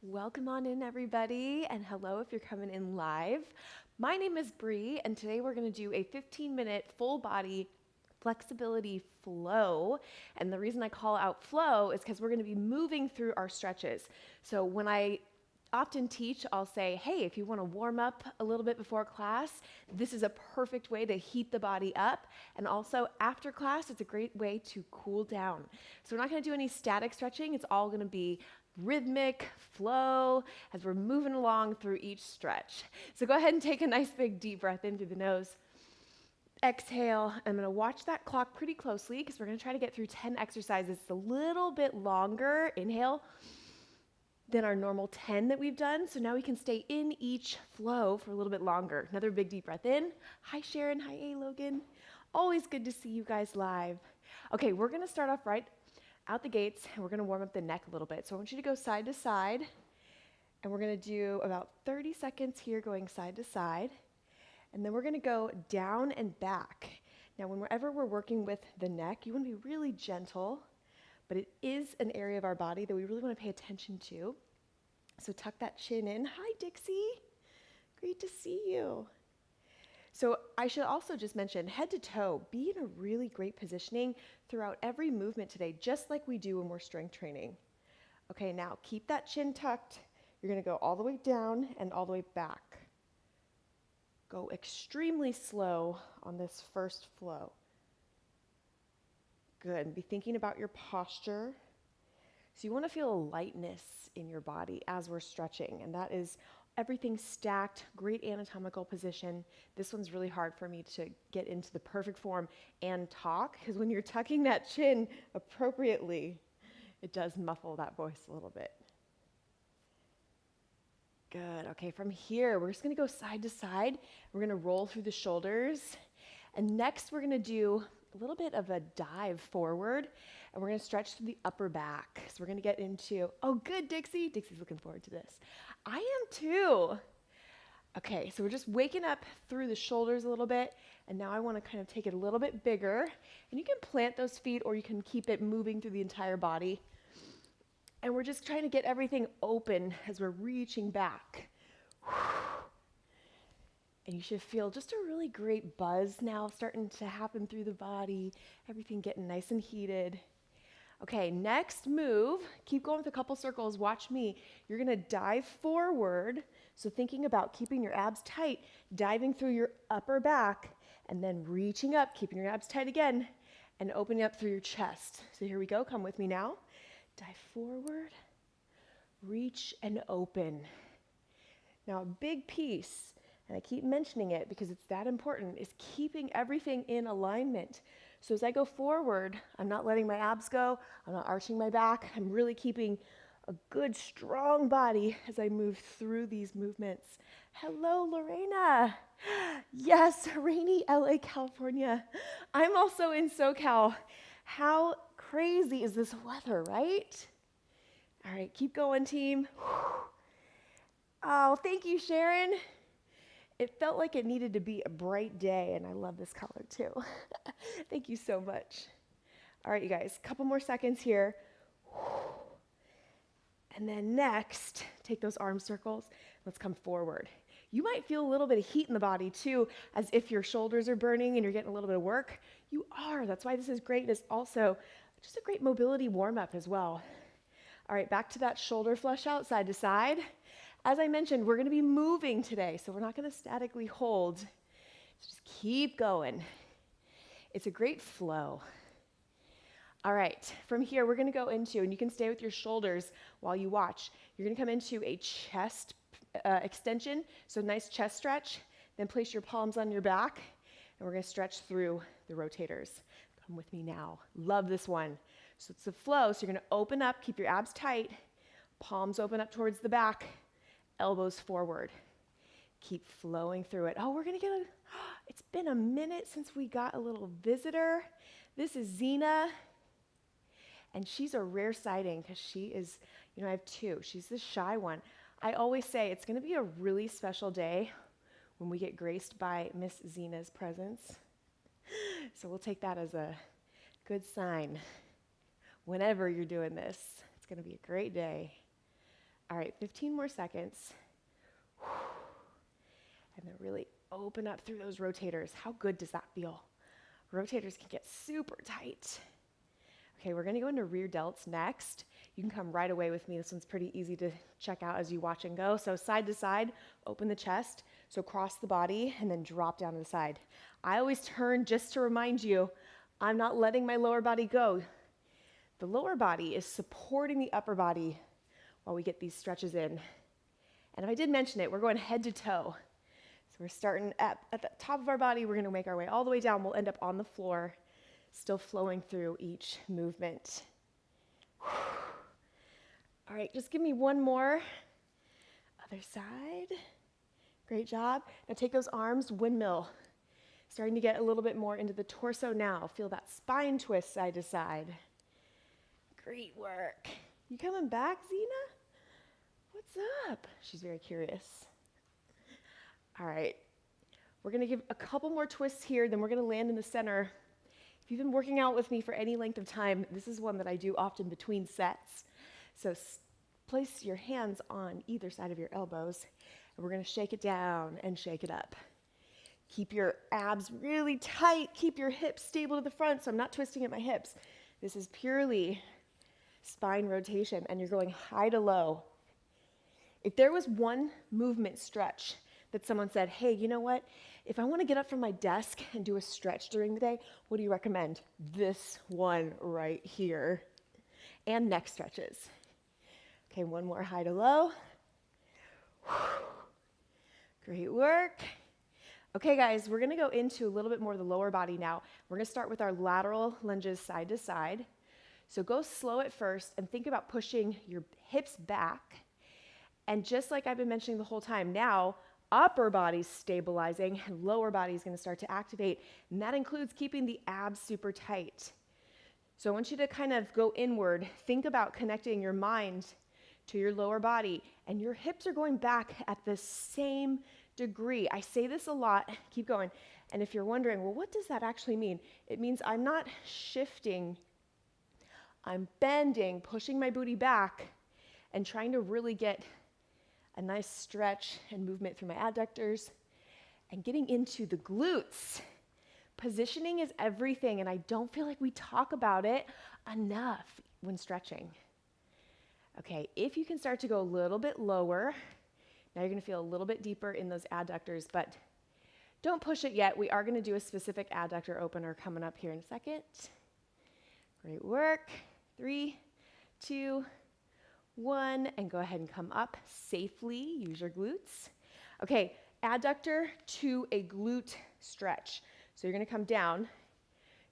Welcome on in, everybody, and hello if you're coming in live. My name is Bree, and today we're going to do a 15-minute full body flexibility flow. And the reason I call out flow is because we're going to be moving through our stretches. So when I often teach, I'll say, hey, if you want to warm up a little bit before class, this is a perfect way to heat the body up. And also after class, it's a great way to cool down. So we're not going to do any static stretching. It's all going to be rhythmic flow as we're moving along through each stretch. So go ahead and take a nice big deep breath in through the nose. Exhale. I'm going to watch that clock pretty closely because we're going to try to get through 10 exercises. It's a little bit longer inhale than our normal 10 that we've done. So now we can stay in each flow for a little bit longer. Another big deep breath in. Hi Sharon, hi A Logan. Always good to see you guys live. Okay, we're going to start off right out the gates, and we're going to warm up the neck a little bit. So I want you to go side to side, and we're going to do about 30 seconds here going side to side, and then we're going to go down and back. Now, whenever we're working with the neck, you want to be really gentle, but it is an area of our body that we really want to pay attention to. So tuck that chin in. Hi, Dixie. Great to see you. So I should also just mention, head to toe, be in a really great positioning throughout every movement today, just like we do when we're strength training. Okay, now keep that chin tucked. You're going to go all the way down and all the way back. Go extremely slow on this first flow. Good. And be thinking about your posture. So you want to feel a lightness in your body as we're stretching, and that is everything stacked, great anatomical position. This one's really hard for me to get into the perfect form and talk, because when you're tucking that chin appropriately, it does muffle that voice a little bit. Good. Okay, from here, we're just going to go side to side. We're going to roll through the shoulders. And next, we're going to do a little bit of a dive forward, and we're going to stretch through the upper back. So we're going to get into, oh, good, Dixie. Dixie's looking forward to this. I am too. Okay, so we're just waking up through the shoulders a little bit, and now I want to kind of take it a little bit bigger. And you can plant those feet, or you can keep it moving through the entire body. And we're just trying to get everything open as we're reaching back. And you should feel just a really great buzz now starting to happen through the body, everything getting nice and heated. Okay, next move, keep going with a couple circles, watch me. You're gonna dive forward, so thinking about keeping your abs tight, diving through your upper back, and then reaching up, keeping your abs tight again, and opening up through your chest. So here we go, come with me now. Dive forward, reach and open. Now a big piece, and I keep mentioning it because it's that important, is keeping everything in alignment. So as I go forward, I'm not letting my abs go, I'm not arching my back, I'm really keeping a good, strong body as I move through these movements. Hello, Lorena. Yes, rainy LA, California. I'm also in SoCal. How crazy is this weather, right? All right, keep going, team. Oh, thank you, Sharon. It felt like it needed to be a bright day, and I love this color too. Thank you so much. All right, you guys, a couple more seconds here. And then next, take those arm circles. Let's come forward. You might feel a little bit of heat in the body too, as if your shoulders are burning and you're getting a little bit of work. You are. That's why this is great. It's also just a great mobility warm-up as well. All right, back to that shoulder flush out, side to side. As I mentioned, we're going to be moving today, so we're not going to statically hold. Just keep going. It's a great flow. All right, from here, we're going to go into, and you can stay with your shoulders while you watch. You're going to come into a chest extension, so nice chest stretch. Then place your palms on your back, and we're going to stretch through the rotators. Come with me now. Love this one. So it's a flow, so you're going to open up, keep your abs tight, palms open up towards the back, elbows forward. Keep flowing through it. Oh, we're going to it's been a minute since we got a little visitor. This is Zena. And she's a rare sighting because she is, I have two. She's the shy one. I always say it's going to be a really special day when we get graced by Miss Zena's presence. So we'll take that as a good sign. Whenever you're doing this, it's going to be a great day. All right, 15 more seconds. And then really open up through those rotators. How good does that feel? Rotators can get super tight. Okay, we're gonna go into rear delts next. You can come right away with me. This one's pretty easy to check out as you watch and go. So side to side, open the chest. So cross the body and then drop down to the side. I always turn just to remind you, I'm not letting my lower body go. The lower body is supporting the upper body while we get these stretches in. And if I did mention it, we're going head to toe. So we're starting at the top of our body. We're gonna make our way all the way down. We'll end up on the floor, still flowing through each movement. All right, just give me one more. Other side. Great job. Now take those arms, windmill. Starting to get a little bit more into the torso now. Feel that spine twist side to side. Great work. You coming back, Zena? What's up? She's very curious. All right, we're gonna give a couple more twists here, then we're gonna land in the center. If you've been working out with me for any length of time, this is one that I do often between sets. So place your hands on either side of your elbows, and we're gonna shake it down and shake it up. Keep your abs really tight, keep your hips stable to the front, so I'm not twisting at my hips. This is purely spine rotation, and you're going high to low. If there was one movement stretch that someone said, hey, you know what? If I want to get up from my desk and do a stretch during the day, what do you recommend? This one right here. And neck stretches. Okay, one more high to low. Great work. Okay, guys, we're going to go into a little bit more of the lower body now. We're going to start with our lateral lunges side to side. So go slow at first and think about pushing your hips back. And just like I've been mentioning the whole time, now upper body's stabilizing and lower body's going to start to activate, and that includes keeping the abs super tight. So I want you to kind of go inward, think about connecting your mind to your lower body, and your hips are going back at the same degree. I say this a lot, keep going, and if you're wondering, well, what does that actually mean? It means I'm not shifting, I'm bending, pushing my booty back, and trying to really get a nice stretch and movement through my adductors, and getting into the glutes. Positioning is everything, and I don't feel like we talk about it enough when stretching. Okay, if you can start to go a little bit lower, now you're gonna feel a little bit deeper in those adductors, but don't push it yet. We are gonna do a specific adductor opener coming up here in a second. Great work. 3, 2, 1, and go ahead and come up safely. Use your glutes. Okay, adductor to a glute stretch. So you're gonna come down.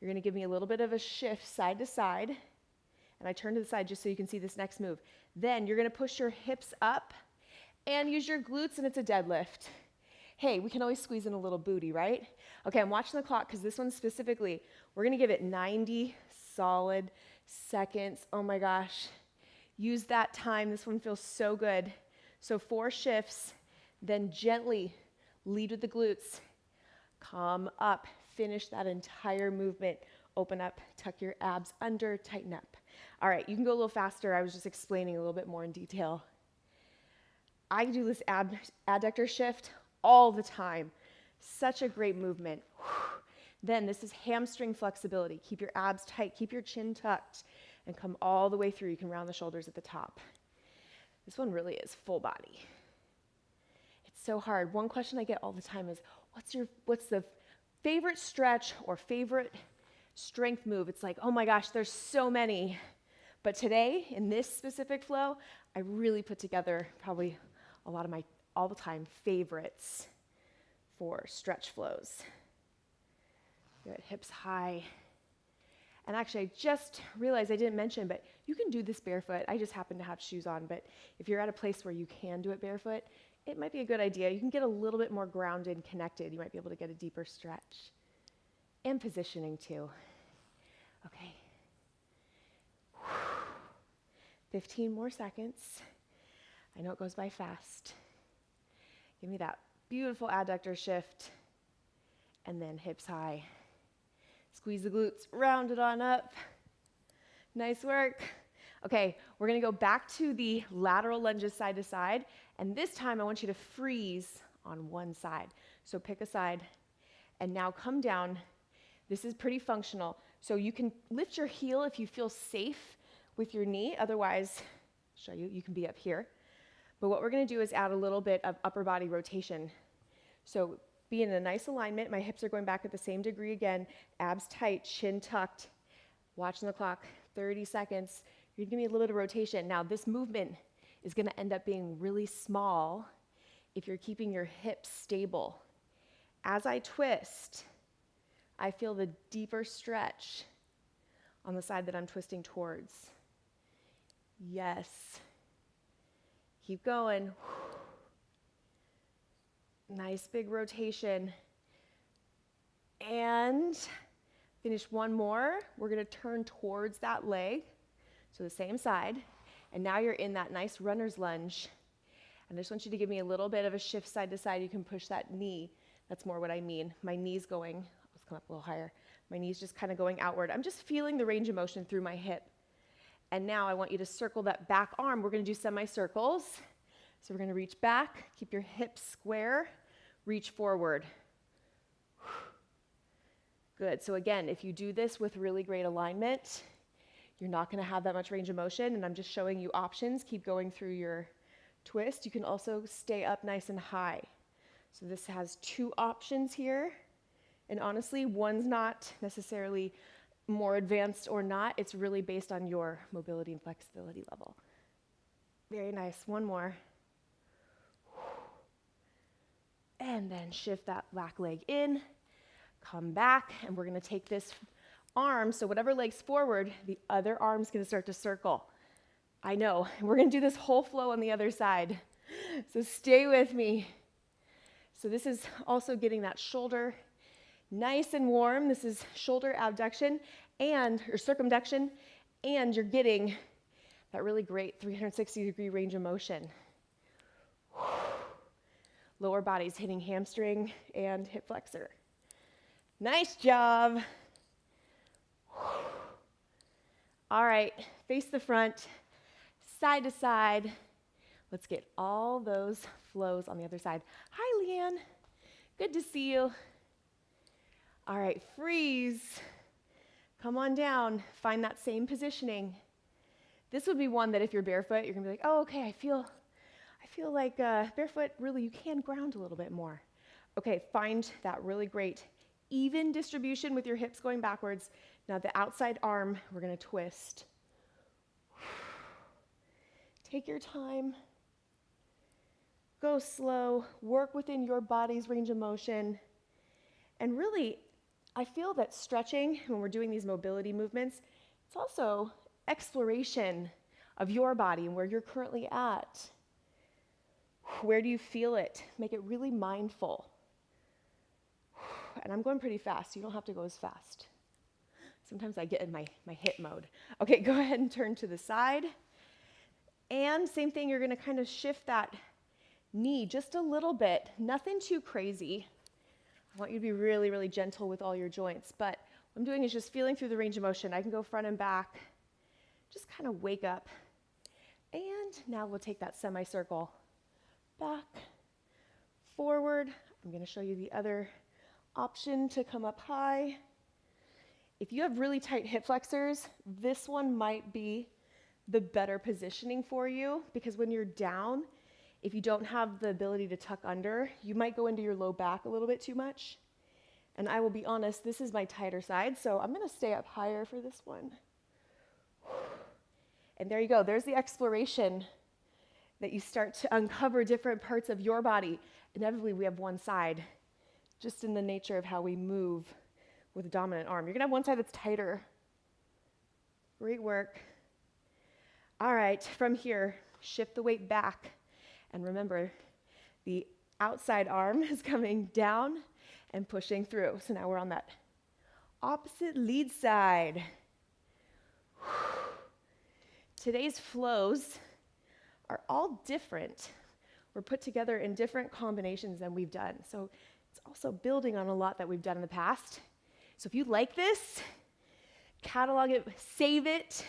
You're gonna give me a little bit of a shift side to side. And I turn to the side just so you can see this next move. Then you're gonna push your hips up and use your glutes, and it's a deadlift. Hey, we can always squeeze in a little booty, right? Okay, I'm watching the clock because this one specifically, we're gonna give it 90 solid seconds. Oh my gosh. Use that time. This one feels so good. So 4 shifts, then gently lead with the glutes. Come up, finish that entire movement. Open up, tuck your abs under, tighten up. All right, you can go a little faster. I was just explaining a little bit more in detail. I do this adductor shift all the time. Such a great movement. Then this is hamstring flexibility. Keep your abs tight, keep your chin tucked, and come all the way through. You can round the shoulders at the top. This one really is full body. It's so hard. One question I get all the time is, what's the favorite stretch or favorite strength move? It's like, oh my gosh, there's so many. But today, in this specific flow, I really put together probably a lot of my all-the-time favorites for stretch flows. Good, hips high. And actually, I just realized I didn't mention, but you can do this barefoot. I just happen to have shoes on, but if you're at a place where you can do it barefoot, it might be a good idea. You can get a little bit more grounded and connected. You might be able to get a deeper stretch. And positioning too. Okay. 15 more seconds. I know it goes by fast. Give me that beautiful adductor shift, and then hips high. Squeeze the glutes, round it on up. Nice work. Okay, we're gonna go back to the lateral lunges side to side, and this time I want you to freeze on one side. So pick a side, and now come down. This is pretty functional. So you can lift your heel if you feel safe with your knee. Otherwise, I'll show you, you can be up here. But what we're gonna do is add a little bit of upper body rotation. So be in a nice alignment. My hips are going back at the same degree again. Abs tight, chin tucked. Watching the clock, 30 seconds. You're gonna give me a little bit of rotation. Now this movement is gonna end up being really small if you're keeping your hips stable. As I twist, I feel the deeper stretch on the side that I'm twisting towards. Yes. Keep going. Nice big rotation. And finish one more. We're gonna turn towards that leg, so the same side. And now you're in that nice runner's lunge. And I just want you to give me a little bit of a shift side to side. You can push that knee. That's more what I mean. My knee's going, let's come up a little higher. My knee's just kind of going outward. I'm just feeling the range of motion through my hip. And now I want you to circle that back arm. We're gonna do semicircles. So we're gonna reach back, keep your hips square, reach forward. Good, so again, if you do this with really great alignment, you're not gonna have that much range of motion, and I'm just showing you options. Keep going through your twist. You can also stay up nice and high. So this has two options here, and honestly, one's not necessarily more advanced or not. It's really based on your mobility and flexibility level. Very nice, one more. And then shift that back leg in, come back, and we're gonna take this arm, so whatever leg's forward, the other arm's gonna start to circle. I know, we're gonna do this whole flow on the other side. So stay with me. So this is also getting that shoulder nice and warm. This is shoulder abduction or circumduction, and you're getting that really great 360-degree range of motion. Lower body's hitting hamstring and hip flexor. Nice job. All right, face the front, side to side. Let's get all those flows on the other side. Hi, Leanne. Good to see you. All right, freeze. Come on down. Find that same positioning. This would be one that if you're barefoot, you're gonna be like, oh, okay, I feel like barefoot, really, you can ground a little bit more. Okay, find that really great even distribution with your hips going backwards. Now the outside arm, we're gonna twist. Take your time. Go slow, work within your body's range of motion. And really, I feel that stretching, when we're doing these mobility movements, it's also exploration of your body and where you're currently at. Where do you feel it? Make it really mindful. And I'm going pretty fast. You don't have to go as fast. Sometimes I get in my hip mode. Okay, go ahead and turn to the side. And same thing, you're gonna kind of shift that knee just a little bit. Nothing too crazy. I want you to be really, really gentle with all your joints. But what I'm doing is just feeling through the range of motion. I can go front and back. Just kind of wake up. And now we'll take that semicircle. Back, forward. I'm going to show you the other option to come up high. If you have really tight hip flexors, this one might be the better positioning for you, because when you're down, if you don't have the ability to tuck under, you might go into your low back a little bit too much. And I will be honest, this is my tighter side, so I'm going to stay up higher for this one. And there you go. There's the exploration that you start to uncover different parts of your body. Inevitably, we have one side, just in the nature of how we move with a dominant arm. You're gonna have one side that's tighter. Great work. All right, from here, shift the weight back. And remember, the outside arm is coming down and pushing through. So now we're on that opposite lead side. Today's flows are all different. We're put together in different combinations than we've done. So it's also building on a lot that we've done in the past. So if you like this, catalog it, save it,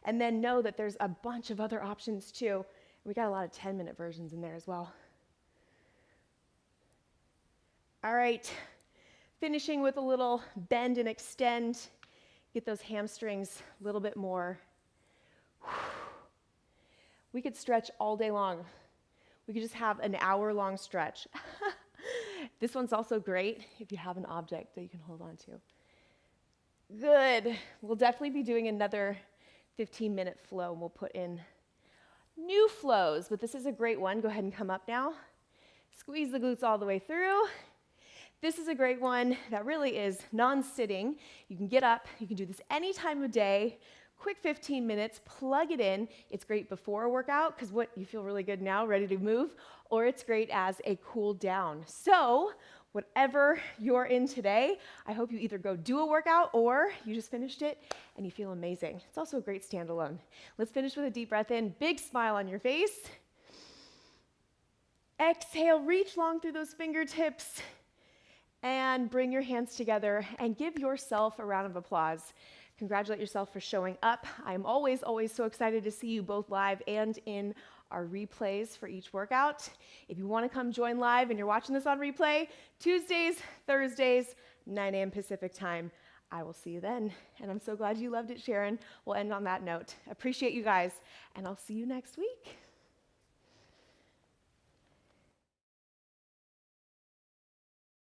And then know that there's a bunch of other options too. We got a lot of 10-minute versions in there as well. All right, finishing with a little bend and extend. Get those hamstrings a little bit more. We could stretch all day long. We could just have an hour-long stretch. This one's also great if you have an object that you can hold on to. Good. We'll definitely be doing another 15-minute flow, and we'll put in new flows, but this is a great one. Go ahead and come up now. Squeeze the glutes all the way through. This is a great one that really is non-sitting. You can get up. You can do this any time of day. Quick 15 minutes, plug it in. It's great before a workout because you feel really good now, ready to move, or it's great as a cool down. So whatever you're in today, I hope you either go do a workout or you just finished it and you feel amazing. It's also a great standalone. Let's finish with a deep breath in, big smile on your face. Exhale, reach long through those fingertips and bring your hands together and give yourself a round of applause. Congratulate yourself for showing up. I'm always, always so excited to see you both live and in our replays for each workout. If you want to come join live and you're watching this on replay, Tuesdays, Thursdays, 9 a.m. Pacific time. I will see you then. And I'm so glad you loved it, Sharon. We'll end on that note. Appreciate you guys, and I'll see you next week.